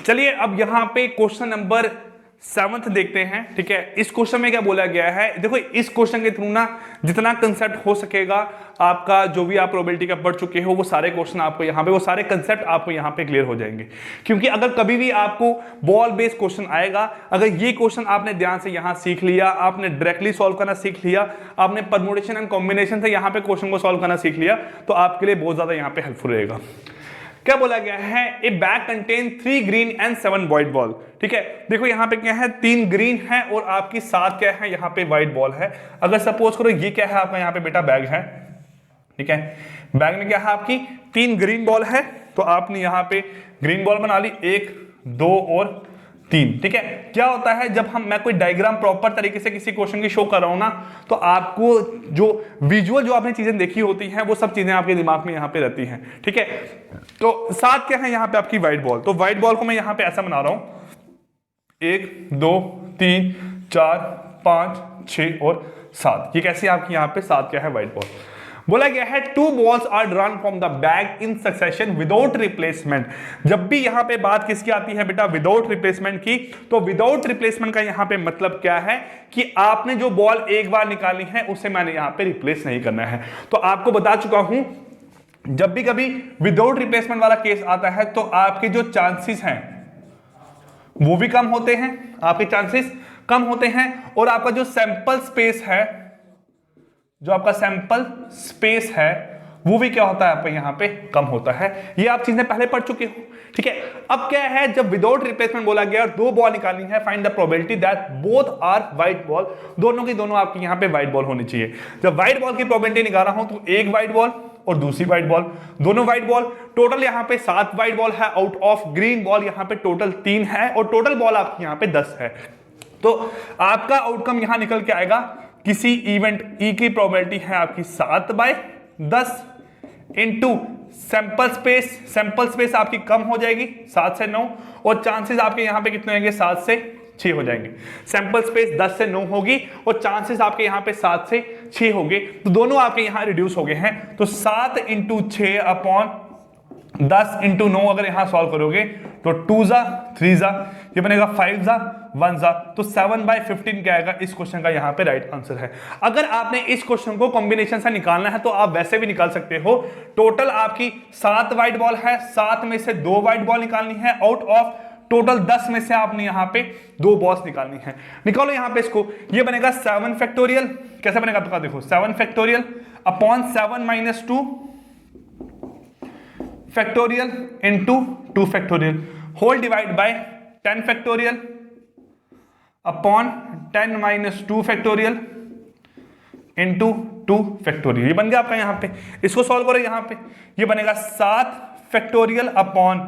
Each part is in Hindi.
चलिए अब यहां पे क्वेश्चन नंबर 7 देखते हैं। ठीक है, इस क्वेश्चन में क्या बोला गया है, देखो इस क्वेश्चन के थ्रू ना जितना कंसेप्ट हो सकेगा आपका, जो भी आप प्रोबेबिलिटी का पढ़ चुके हो वो सारे क्वेश्चन आपको यहाँ पे, वो सारे कंसेप्ट आपको यहाँ पे क्लियर हो जाएंगे। क्योंकि अगर कभी भी आपको बॉल बेस्ड क्वेश्चन आएगा, अगर ये क्वेश्चन आपने ध्यान से यहाँ सीख लिया, आपने डायरेक्टली सॉल्व करना सीख लिया, आपने परमुटेशन एंड कॉम्बिनेशन से यहाँ पे क्वेश्चन को सॉल्व करना सीख लिया, तो आपके लिए बहुत ज्यादा यहाँ पे हेल्पफुल रहेगा। क्या बोला गया है, ए bag contain 3 green and 7 white ball. ठीक है, देखो यहाँ पे क्या है, 3 ग्रीन है और आपकी 7 क्या है, यहाँ पे व्हाइट बॉल है। अगर सपोज करो ये क्या है आपका, यहाँ पे बेटा बैग है। ठीक है, बैग में क्या है आपकी 3 ग्रीन बॉल है, तो आपने यहाँ पे ग्रीन बॉल बना ली 1 2 और 3। ठीक है, क्या होता है जब मैं कोई डायग्राम प्रॉपर तरीके से किसी क्वेश्चन की शो कर रहा हूं ना, तो आपको जो विजुअल जो आपने चीजें देखी होती हैं वो सब चीजें आपके दिमाग में यहाँ पे रहती हैं। ठीक है, तो 7 क्या है यहाँ पे आपकी व्हाइट बॉल, तो व्हाइट बॉल को मैं यहाँ पे ऐसा बना रहा हूं 1 2 3 4 5 6 और 7। ये कैसी आपकी यहाँ पे 7 क्या है व्हाइट बॉल। बोला गया है 2 balls are drawn from the bag in succession without replacement। जब भी यहां पे बात किसकी आती है बेटा, विदाउट रिप्लेसमेंट की, तो विदाउट रिप्लेसमेंट का यहां पे मतलब क्या है कि आपने जो बॉल एक बार निकाली है उसे मैंने यहां पे रिप्लेस नहीं करना है। तो आपको बता चुका हूं, जब भी कभी विदाउट रिप्लेसमेंट वाला केस आता है तो आपके जो चांसेस हैं वो भी कम होते हैं, आपके चांसेस कम होते हैं, और आपका जो सैंपल स्पेस है, जो आपका सैंपल स्पेस है वो भी क्या होता है आपका यहाँ पे कम होता है। ये आप चीजें पहले पढ़ चुके हो। ठीक है, अब क्या है, जब विदाउट रिप्लेसमेंट बोला गया और 2 बॉल निकालनी है, find the probability that both are white ball, दोनों की दोनों आपकी यहाँ पे व्हाइट बॉल होनी चाहिए। जब व्हाइट बॉल की प्रोबेबिलिटी निकाल रहा हूं तो एक व्हाइट बॉल और दूसरी व्हाइट बॉल, दोनों व्हाइट बॉल, टोटल यहाँ पे 7 व्हाइट बॉल है, आउट ऑफ ग्रीन बॉल यहाँ पे टोटल 3 है, और टोटल बॉल आपकी यहाँ पे 10 है। तो आपका आउटकम यहाँ निकल के आएगा, किसी इवेंट ई की प्रोबेबिलिटी है आपकी 7/10 into sample space, sample space आपकी कम हो जाएगी 7 से 9, और चांसेस आपके यहां पे कितने होंगे, 7 से 6 हो जाएंगे। सैंपल स्पेस 10 से 9 होगी और चांसेस आपके यहां पे 7 से 6 होंगे, तो दोनों आपके यहां रिड्यूस हो गए हैं। तो 7 × 6 अपॉन 10 × 9 अगर यहां सॉल्व करोगे तो 2 जा 3 जा, ये बनेगा 5 जा 1 जा, तो 7/15 क्या आएगा, इस क्वेश्चन का यहां पे राइट आंसर है। अगर आपने इस क्वेश्चन को कॉम्बिनेशन से निकालना है तो आप वैसे भी निकाल सकते हो। टोटल आपकी 7 व्हाइट बॉल है, 7 में से 2 व्हाइट बॉल निकालनी है, आउट ऑफ टोटल 10 में से आपने यहां पे 2 बॉल्स निकालनी है। निकालो यहां पे इसको, ये बनेगा 7 फैक्टोरियल, कैसे बनेगा आपका देखो, 7 factorial upon 7 - 2 factorial into 2 factorial whole divide by 10 factorial upon 10 - 2 factorial into 2 factorial. ये बन गया आपका यहाँ पे, इसको सॉल्व करो यहाँ पे, ये बनेगा 7 factorial upon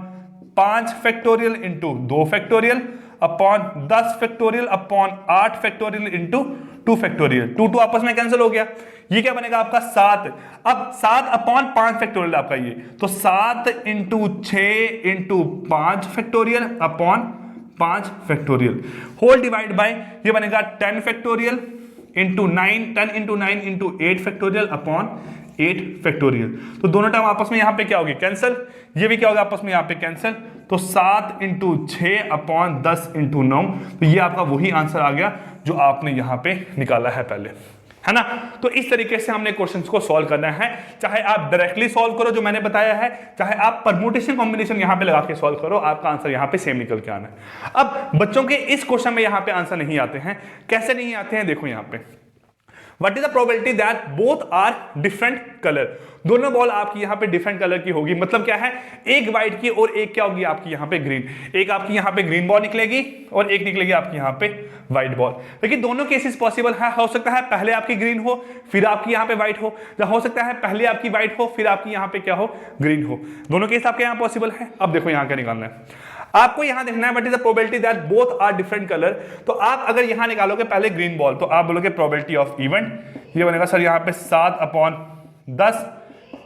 5 factorial into 2 factorial upon 10 factorial upon 8 factorial into 2 factorial. 2 आपस में कैंसिल हो गया, ये क्या बनेगा आपका 7। अब 7 अपॉन 5 फैक्टोरियल आपका ये, तो 7 × 6 × 5 factorial upon 5 factorial whole divide by, ये बनेगा 10 factorial into 9, 10 × 9 × 8 factorial upon 8 factorial. तो दोनों टर्म आपस में यहाँ पे क्या होगी, कैंसिल, ये भी क्या होगा आपस में यहाँ पे कैंसिल, तो 7 × 6 अपॉन 10 × 9, तो ये आपका वही आंसर आ गया जो आपने यहाँ पे निकाला है पहले, है ना। तो इस तरीके से हमने क्वेश्चंस को सॉल्व करना है, चाहे आप डायरेक्टली सॉल्व करो जो मैंने बताया है, चाहे आप परमुटेशन कॉम्बिनेशन यहां पे लगा के सॉल्व करो, आपका आंसर यहां पे सेम निकल के आना है। अब बच्चों के इस क्वेश्चन में यहां पे आंसर नहीं आते हैं, कैसे नहीं आते हैं, देखो यहां पे what is the probability that both are different colour, दोनों बॉल आपकी यहाँ पे डिफरेंट कलर की होगी, मतलब क्या है, एक व्हाइट की और एक क्या होगी आपकी यहाँ पे ग्रीन, एक आपकी यहाँ पे ग्रीन बॉल निकलेगी और एक निकलेगी आपकी यहाँ पे व्हाइट बॉल। लेकिन दोनों केसेस पॉसिबल है, हो सकता है पहले आपकी ग्रीन हो फिर आपकी यहाँ पे व्हाइट हो, या हो सकता है पहले आपकी व्हाइट हो फिर आपकी यहाँ पे क्या हो, ग्रीन हो, दोनों केस आपके यहाँ पॉसिबल है। अब देखो यहाँ क्या निकालना है, आपको यहां देखना है what is the probability that both are different colour. तो आप अगर यहां निकालोगे पहले ग्रीन बॉल, तो आप बोलोगे प्रोबेबिलिटी ऑफ इवेंट, ये बनेगा सर यहां पे 7/10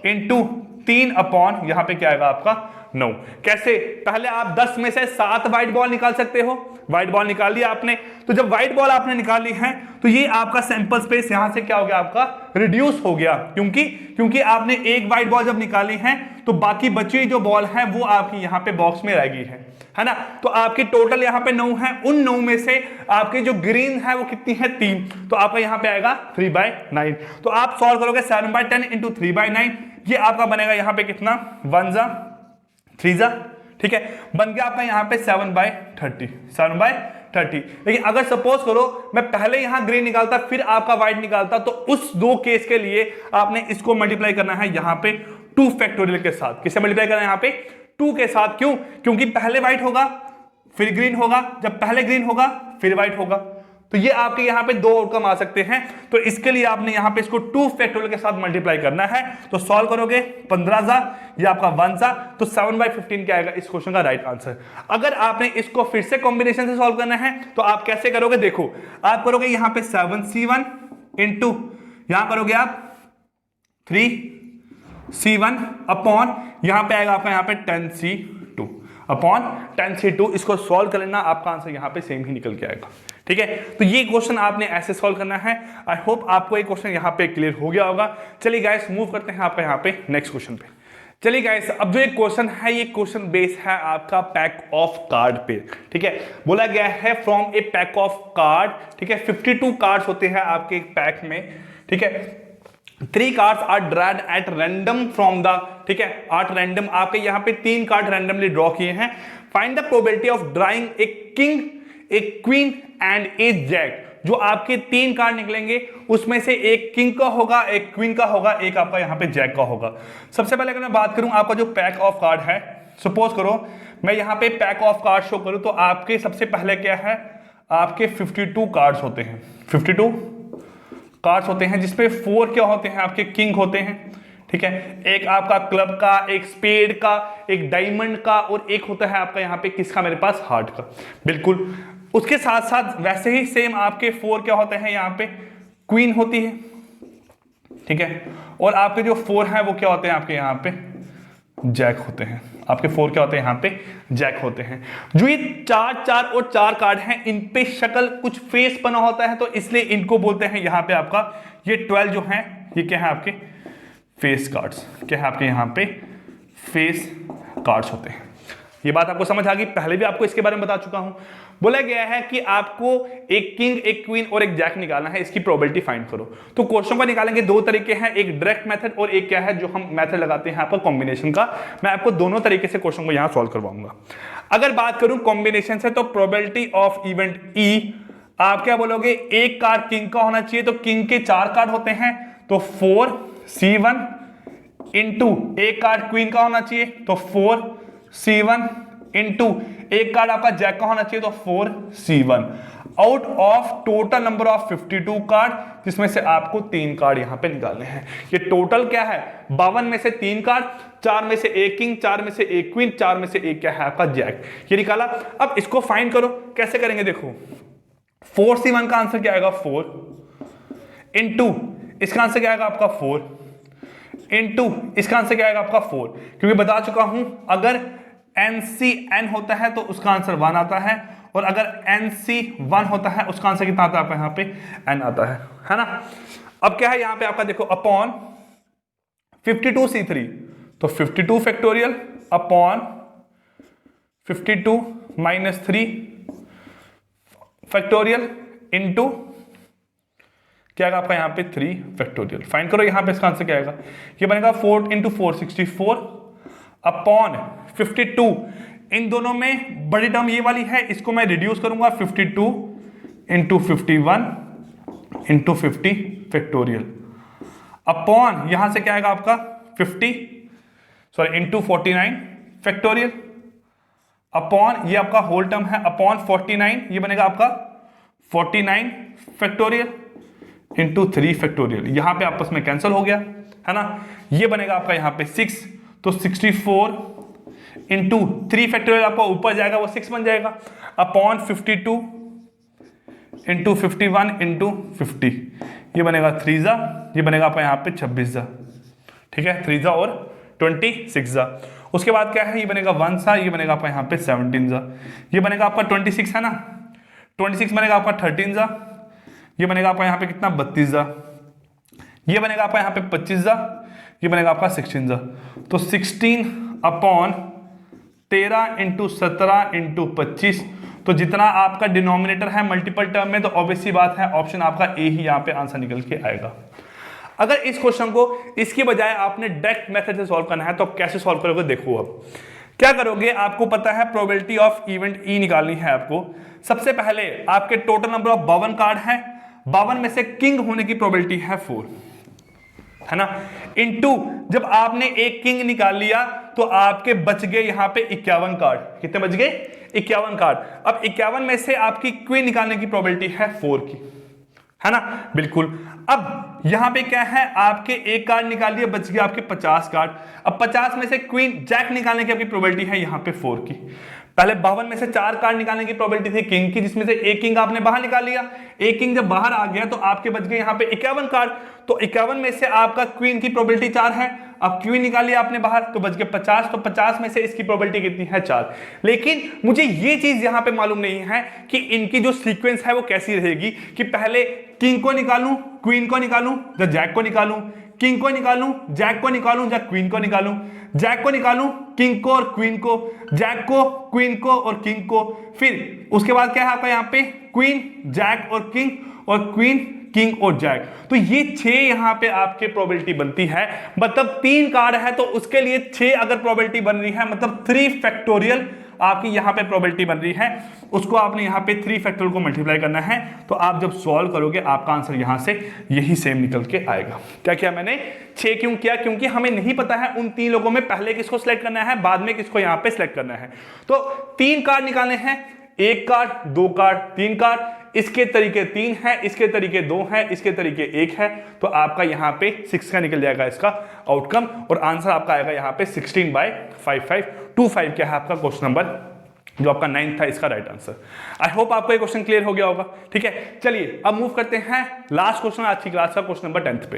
इंटू 3 अपॉन यहां पे क्या आएगा आपका 9। कैसे? पहले आप 10 में से 7 व्हाइट बॉल निकाल सकते हो। व्हाइट बॉल निकाल लिया आपने, तो जब व्हाइट बॉल आपने निकाली है तो ये आपका सैंपल स्पेस यहां से क्या हो गया, आपका रिड्यूस हो गया। क्योंकि आपने एक व्हाइट बॉल जब निकाली है तो बाकी बची हुई जो बॉल है वो आपकी यहां पे बॉक्स में रह गई है ना। तो आपकी टोटल यहां पे 9 है, उन 9 में से आपके जो ग्रीन है वो कितनी है, 3, तो आपका यहां पे आएगा 3/9। तो आप सॉल्व करोगे 7/10 इंटू 3/9, ये आपका बनेगा यहां पे कितना, 1 जा 3 जा, ठीक है, बन गया आपका यहां पे 7/30। लेकिन अगर सपोज करो मैं पहले यहां ग्रीन निकालता फिर आपका व्हाइट निकालता, तो उस 2 केस के लिए आपने इसको मल्टीप्लाई करना है यहां पे 2 फैक्टोरियल के साथ। किससे मल्टीप्लाई करना है यहां पे, 2 के साथ। क्यों? क्योंकि पहले व्हाइट होगा फिर ग्रीन होगा, जब पहले ग्रीन होगा फिर व्हाइट होगा, तो ये आपके यहां पे 2 आउटकम आ सकते हैं। तो इसके लिए आपने यहां पे इसको 2 फैक्टोरियल के साथ मल्टीप्लाई करना है। तो सॉल्व करोगे 15 जा, ये आपका 1 जा, तो 7/15 क्या आएगा इस क्वेश्चन का राइट आंसर। अगर आपने इसको फिर से कॉम्बिनेशन से सॉल्व करना है तो आप कैसे करोगे, देखो आप करोगे यहां पे 7C1 इंटू यहां करोगे आप 3C1 अपॉन यहां पे आएगा आपका यहां पे 10C2 अपॉन 10C2। इसको सॉल्व कर लेना, आपका आंसर यहां पे सेम ही निकल के आएगा, ठीक है। तो ये क्वेश्चन आपने ऐसे सॉल्व करना है। आई होप आपको ये क्वेश्चन यहां पे क्लियर हो गया होगा। चलिए गाइस मूव करते हैं आपका यहां पे नेक्स्ट क्वेश्चन पे। चलिए गाइस, अब जो एक क्वेश्चन है ये क्वेश्चन बेस है आपका पैक ऑफ कार्ड पे, ठीक है। बोला गया है from A pack of card, ठीक है, 52 कार्ड्स होते हैं आपके एक पैक में, ठीक है। 3 cards are drawn at random from the, ठीक है, एट रैंडम आपके यहां पे 3 कार्ड रैंडमली ड्रॉ किए हैं। Find the probability of drawing a king, a queen and a jack. जो आपके 3 कार्ड निकलेंगे उसमें से एक किंग का होगा, एक क्वीन का होगा, एक आपका यहां पे जैक का होगा। सबसे पहले अगर मैं बात करूं आपका जो पैक ऑफ कार्ड है, सपोज करो मैं यहां पे पैक ऑफ कार्ड शो करूं तो आपके सबसे पहले क्या है, आपके 52 कार्ड्स होते हैं, 52 कार्ड्स होते हैं जिसमें 4 क्या होते हैं, आपके किंग होते हैं, ठीक है। एक आपका क्लब का, एक स्पेड का, एक डायमंड का, और एक होता है आपका यहाँ पे किसका, मेरे पास हार्ट का, बिल्कुल। उसके साथ साथ वैसे ही सेम आपके 4 क्या होते हैं, यहाँ पे क्वीन होती है, ठीक है। और आपके जो 4 है वो क्या होते हैं, आपके यहाँ पे जैक होते हैं। आपके 4 क्या होते हैं, यहाँ पे जैक होते हैं। जो ये 4 और 4 कार्ड हैं इन पे शक्ल कुछ फेस बना होता है, तो इसलिए इनको बोलते हैं यहाँ पे आपका ये 12 जो है ये क्या है, आपके फेस कार्ड्स, क्या है आपके यहाँ पे फेस कार्ड्स होते हैं। ये बात आपको समझ आ गई, पहले भी आपको इसके बारे में बता चुका हूं। बोला गया है कि आपको एक किंग, एक क्वीन और एक जैक निकालना है, इसकी प्रोबेबिलिटी फाइंड करो। तो क्वेश्चन को निकालेंगे 2 तरीके हैं, एक डायरेक्ट मेथड और एक क्या है जो हम मेथड लगाते हैं आपका कॉम्बिनेशन का। मैं आपको दोनों तरीके से क्वेश्चन को यहां सॉल्व करवाऊंगा। अगर बात करूं कॉम्बिनेशन से, तो प्रोबेबिलिटी ऑफ इवेंट ई, आप क्या बोलोगे, एक कार्ड किंग का होना चाहिए, तो किंग के 4 कार्ड होते हैं, तो 4C1 इंटू एक कार्ड क्वीन का होना चाहिए, तो 4C1 इंटू एक कार्ड आपका जैक का होना चाहिए, तो 4C1 out of total number of 52 card, जिसमें से आपको 3 कार्ड यहां पे निकालने हैं। ये टोटल क्या है, 52 में से 3 कार्ड, 4 में से एक किंग, 4 में से एक क्वीन, 4 में से एक क्या है आपका जैक, ये निकाला। अब इसको फाइंड करो, कैसे करेंगे, देखो 4C1 का आंसर क्या आएगा, 4 इंटू इसका आंसर क्या आएगा आपका 4 इंटू इसका आंसर क्या आएगा आपका 4, क्योंकि बता चुका हूं अगर NC होता है तो उसका आंसर 1 आता है, और अगर NC1 होता है उसका आंसर कितना आता है यहाँ पे N आता है ना। अब क्या है यहाँ पे आपका देखो अपॉन 52C3, तो 52 factorial upon 52 minus 3 factorial into क्या आएगा आपका यहाँ पे 3 फैक्टोरियल। फाइंड करो यहाँ पे इसका आंसर क्या आएगा, ये बनेगा 4 इंटू 4 64 अपॉन 52। इन दोनों में बड़ी टर्म ये वाली है, इसको मैं रिड्यूस करूंगा 52 इंटू 51 इंटू 50 फैक्टोरियल अपॉन यहां से क्या आएगा आपका 50 इंटू 49 फैक्टोरियल अपॉन ये आपका होल टर्म है अपॉन 49, ये बनेगा आपका 49 फैक्टोरियल इंटू 3 फैक्टोरियल। यहां पे आपस में कैंसिल हो गया है ना, ये बनेगा आपका यहां पे 6, तो 64 इंटू 3 फैक्टोरियल आपका ऊपर जाएगा वो 6 बन जाएगा अपॉन 52 इंटू 51 इंटू 50, ये बनेगा 3 जा, ये बनेगा आपका यहाँ पे 26 जा, ठीक है, 3 जा और 26 जा। उसके बाद क्या है, ये बनेगा 1 सा, ये बनेगा आपका यहाँ पे 17 सा, ये बनेगा आपका 26 है ना, 26 बनेगा आपका 13 सा, ये बनेगा आपका यहाँ पे कितना 32 सा, ये बनेगा आपका यहाँ पे 25 सा, ये बनेगा आपका 16 सा। तो 16/13 इंटू 17 इंटू 25, तो जितना आपका डिनोमिनेटर है मल्टीपल टर्म में, तो ऑब्वियस सी बात है ऑप्शन आपका ए ही यहाँ पे आंसर निकल के आएगा। अगर इस क्वेश्चन को इसकी बजाय आपने डायरेक्ट मेथड से सॉल्व करना है तो आप कैसे सॉल्व करोगे, देखो अब क्या करोगे। आपको पता है प्रोबेबिलिटी ऑफ इवेंट ई निकालनी है आपको। सबसे पहले आपके टोटल नंबर ऑफ 52 कार्ड है, 52 में से किंग होने की प्रोबेबिलिटी है 4, है ना, इनटू जब आपने एक किंग निकाल लिया तो आपके बच गए यहां पे 51 कार्ड। कितने बच गए? 51 कार्ड। अब 51 में से आपकी क्वीन निकालने की प्रोबेबिलिटी है 4 की, है ना, बिल्कुल। अब यहां पे क्या है, आपके एक कार्ड निकाल दिया, बच गया आपके 50 कार्ड। अब 50 में से क्वीन जैक निकालने की आपकी प्रोबेबिलिटी है यहां पे 4 की। पहले 52 में से 4 कार्ड निकालने की प्रोबेबिलिटी थी किंग की, जिसमें से एक किंग आपने बाहर निकाल लिया। एक किंग जब बाहर आ गया तो आपके बच गए यहां पे 51 कार्ड। तो 51 में से आपका क्वीन की प्रोबेबिलिटी 4 है। अब क्वीन निकाल लिया आपने बाहर तो बच गए 50, तो 50 में से इसकी प्रोबेबिलिटी कितनी है? 4। लेकिन मुझे ये चीज यहां पे मालूम नहीं है कि इनकी जो सीक्वेंस है वो कैसी रहेगी, कि पहले किंग को निकालूं, क्वीन को निकालूं, या जैक को निकालूं, किंग को निकालूं, जैक को निकालूं, या क्वीन को निकालूं, जैक को निकालूं, किंग को और क्वीन को, जैक को, क्वीन को और किंग को। फिर उसके बाद क्या है आपका यहाँ पे क्वीन, जैक और किंग, और क्वीन, किंग और जैक। तो ये 6 यहां पे आपके प्रोबेबिलिटी बनती है। मतलब 3 कार्ड है तो उसके लिए 6 अगर प्रोबेबिलिटी बन रही है, मतलब 3 फैक्टोरियल आपकी यहां पे प्रोबेबिलिटी बन रही है। उसको आपने यहां पे 3 फैक्टोरियल को मल्टीप्लाई करना है। तो आप जब सॉल्व करोगे आपका आंसर यहां से यही सेम निकल के आएगा। क्या किया मैंने? 6 क्यों किया? क्योंकि हमें नहीं पता है उन 3 लोगों में पहले किसको सिलेक्ट करना है, बाद में किसको यहां पे सिलेक्ट करना है। तो 3 कार्ड निकालने हैं, 1 कार्ड, 2 कार्ड, 3 कार्ड। इसके तरीके 3 है, इसके तरीके 2 है, इसके तरीके 1 है। तो आपका यहां पे 6 का निकल जाएगा इसका आउटकम, और आंसर आपका आएगा यहां पे 16/5525 क्या है आपका क्वेश्चन नंबर जो आपका 9th था, इसका राइट आंसर। आई होप आपको ये क्वेश्चन क्लियर हो गया होगा। ठीक है, चलिए अब मूव करते हैं लास्ट क्वेश्चन आज की क्लास का, क्वेश्चन नंबर 10th पे।